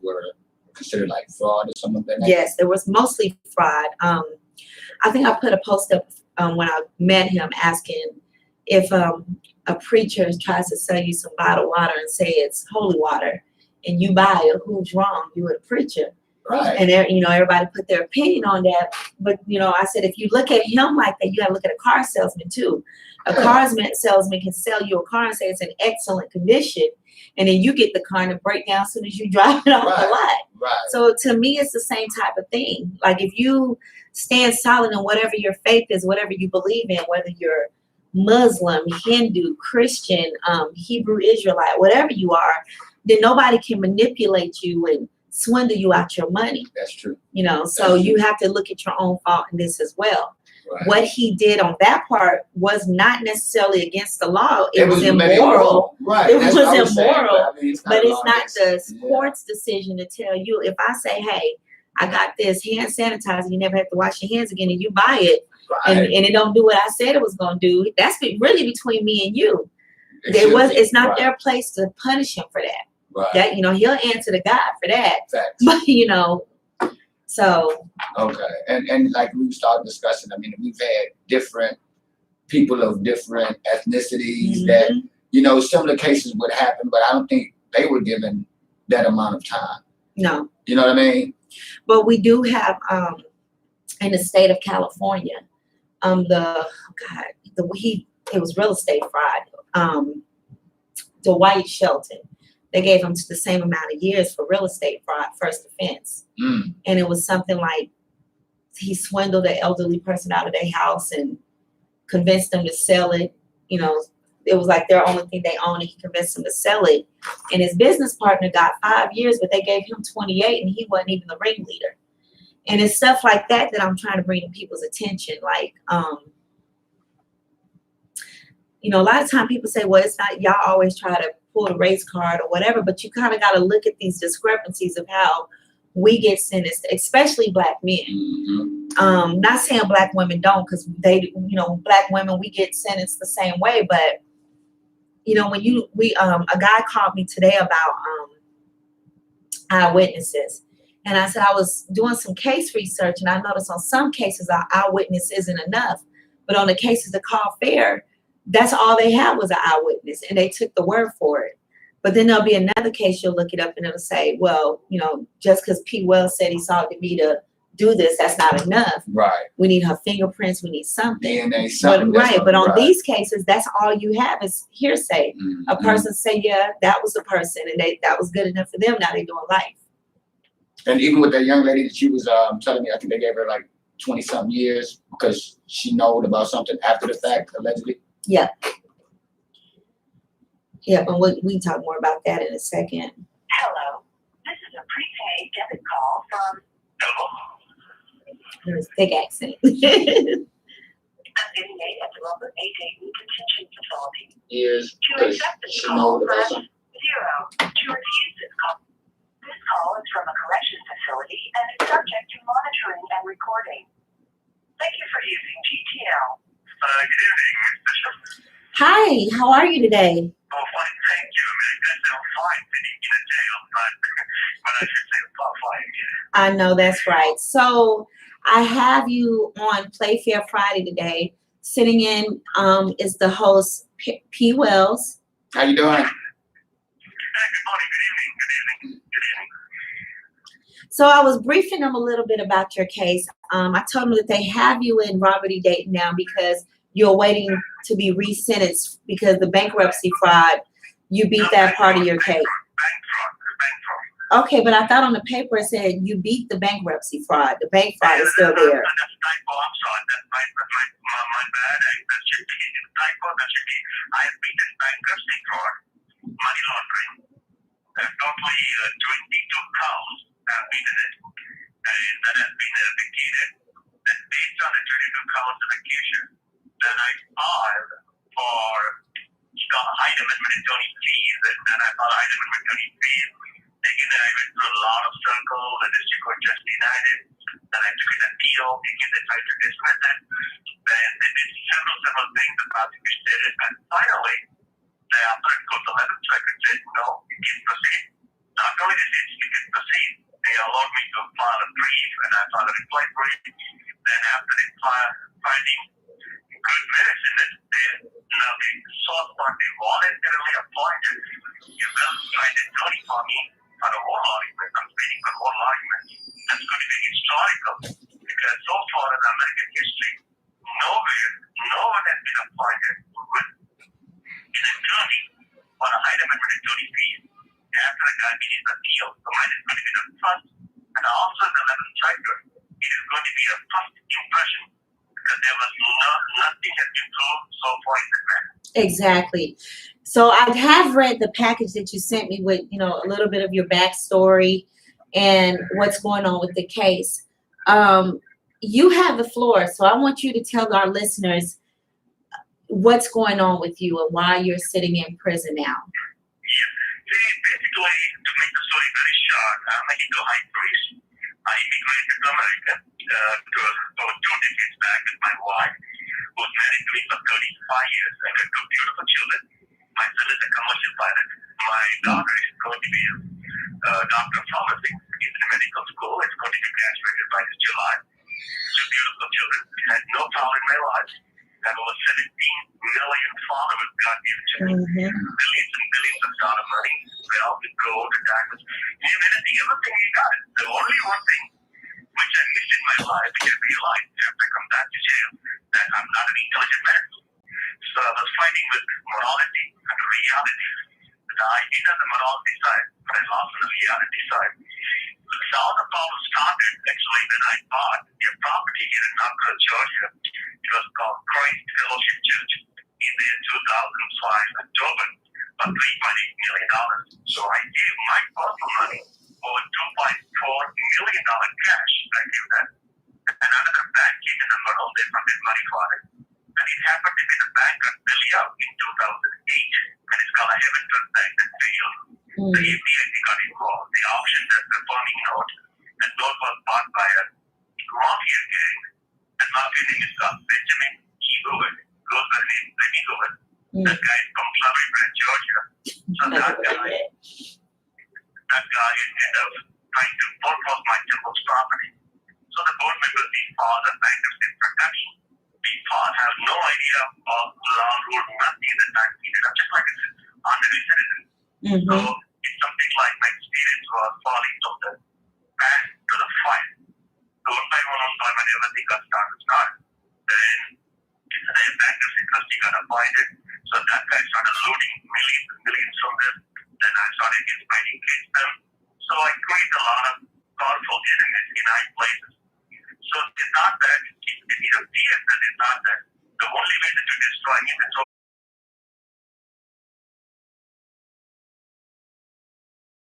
were considered like fraud or something like that? Yes, it was mostly fraud. I think I put a post up when I met him asking if a preacher tries to sell you some bottled water and say it's holy water and you buy it, who's wrong? You were the preacher. Right. And everybody put their opinion on that. But I said, if you look at him like that, you got to look at a car salesman too. A car salesman can sell you a car and say it's in excellent condition, and then you get the car and it break down as soon as you drive it off the lot. Right. So to me, it's the same type of thing. Like if you stand solid in whatever your faith is, whatever you believe in, whether you're Muslim, Hindu, Christian, Hebrew Israelite, whatever you are, then nobody can manipulate you and swindle you out your money. That's true. So you have to look at your own fault in this as well. Right. What he did on that part was not necessarily against the law. It was immoral. Right. It was immoral. But it's not the Yeah. court's decision to tell you. If I say, hey, I got this hand sanitizer, you never have to wash your hands again, and you buy it, Right. and it don't do what I said it was going to do, that's really between me and you. It's not their place to punish him for that. Right. That he'll answer to God for that. Facts. But so. Okay. And like we started discussing, I mean, we've had different people of different ethnicities that, similar cases would happen, but I don't think they were given that amount of time. No. You know what I mean? But we do have in the state of California, it was real estate fraud. Dwight Shelton, they gave him the same amount of years for real estate fraud, first offense. And it was something like he swindled an elderly person out of their house and convinced them to sell it. It was like their only thing they owned, and he convinced them to sell it. And his business partner got 5 years, but they gave him 28, and he wasn't even the ringleader. And it's stuff like that I'm trying to bring to people's attention. Like, a lot of times people say, well, it's not, y'all always try to pull the race card or whatever, but you kind of got to look at these discrepancies of how we get sentenced, especially Black men. Not saying Black women don't, because they, Black women, we get sentenced the same way. But, when a guy called me today about eyewitnesses. And I said, I was doing some case research, and I noticed on some cases our eyewitness isn't enough. But on the cases that call fair, that's all they had was an eyewitness, and they took the word for it. But then there'll be another case, you'll look it up, and it'll say, well, just because P.Weezy said he saw me to do this, that's not enough. Right. We need her fingerprints. We need something. DNA, something. But on these cases, that's all you have is hearsay. A person say, yeah, that was the person, and that was good enough for them. Now they're doing life. And even with that young lady that you was telling me, I think they gave her like 20-something years because she knowed about something after the fact, allegedly. Yeah. Yeah, and we can talk more about that in a second. Hello. This is a prepaid debit call from... There's a thick accent. affiliate at the local 8-day detention facility. Years. To accept this call, press 0. To refuse this call. This call is from a corrections facility and is subject to monitoring and recording. Thank you for using GTL. Good evening, Mr. Shloka. Hi, how are you today? Oh, fine, thank you. I mean, I guess I'm fine sitting in a jail, but I should say fine. I know that's right. So I have you on Playfair Friday today. Sitting in is the host, P. Wells. How you doing? Good morning, good evening. So I was briefing them a little bit about your case. I told them that they have you in Robert E. Dayton now because you're waiting to be resentenced because the bankruptcy fraud, you beat that part of your case. Bank fraud. Okay, but I thought on the paper it said you beat the bankruptcy fraud. The bank fraud is still there. That's typo. I'm sorry. That's my bad. That should be typo. That should be. I have beaten bankruptcy fraud, money laundering. Totally 22 counts. I've beaten it, and that has been repeated. And based on the 22 counts of accusation, then I filed for Hyde Amendment attorney fees, and I filed Hyde Amendment attorney fees. Again, I went through a lot of circles. The district court just denied it. Then I took an appeal. Again, they tried to dismiss it. Then they did several things. The prosecution did it, and finally, after it goes 11th circuit said, no, you can proceed. Not only did it, you can proceed. allowed me to file a brief, and I filed a reply brief. Then after finding good merits in it, now the source party voluntarily appointed a well-trained attorney for me for a whole argument. I'm waiting for whole argument. That's going to be historical because so far in American history, nowhere, no one has been appointed with an attorney for a high amendment attorney fee after a guy meets the deal. So mine is going to be the first, and also in the 11th chapter, it is going to be a first impression because there was nothing has been proved so far in the matter. Exactly. So I have read the package that you sent me with, a little bit of your backstory and what's going on with the case. You have the floor, so I want you to tell our listeners what's going on with you and why you're sitting in prison now. See, basically, to make the story very short, I'm a Hindu high priest. I immigrated to America over 2 decades back with my wife, who was married to me for 35 years. I got 2 beautiful children. My son is a commercial pilot. My daughter is going to be a doctor of pharmacy. He's in medical school. He's going to be graduated by this July. 2 beautiful children. I had no problem in my life. I have over 17 million followers God given to me. Billions and billions of dollar money. Wealth and gold and diamonds. Anything, everything he got. The only one thing which I missed in my life, which I realized after I come back to jail, that I'm not an intelligent man. So I was fighting with morality and reality. I did on the morality side, but I lost on the reality side. So all the problems started actually when I bought a property here in Knoxville, Georgia. It was called Christ Fellowship Church in the 2005 October for $3.8 million. So I gave my personal money over $2.4 million cash. I gave that. And another bank came in the middle. They funded money for it. And it happened to be the bank got belly up in 2008. And it's called a Heaven Trust Bank that failed. The APIC got involved. They auctioned that performing note. That note was bought by a mafia gang. And mafia name is Benjamin E. Hoover. Goes by the name Benny Hoover. That guy is from Cleveland, Georgia. So that guy ended up trying to foreclose my temple's property. So the board members, we fought the bankruptcy protection. We fought, have no idea of law, rule, nothing in the time period. I'm just like an ordinary citizen. So it's something like my experience was falling from the past to the fire. So one by one, when everything got started. Then the bankruptcy trustee got appointed. So that guy started loading millions and millions from them. Then I started fighting against them. So I created a lot of powerful enemies in high places. So it's not that, it's a fear that it's not that the only way that you destroy him is so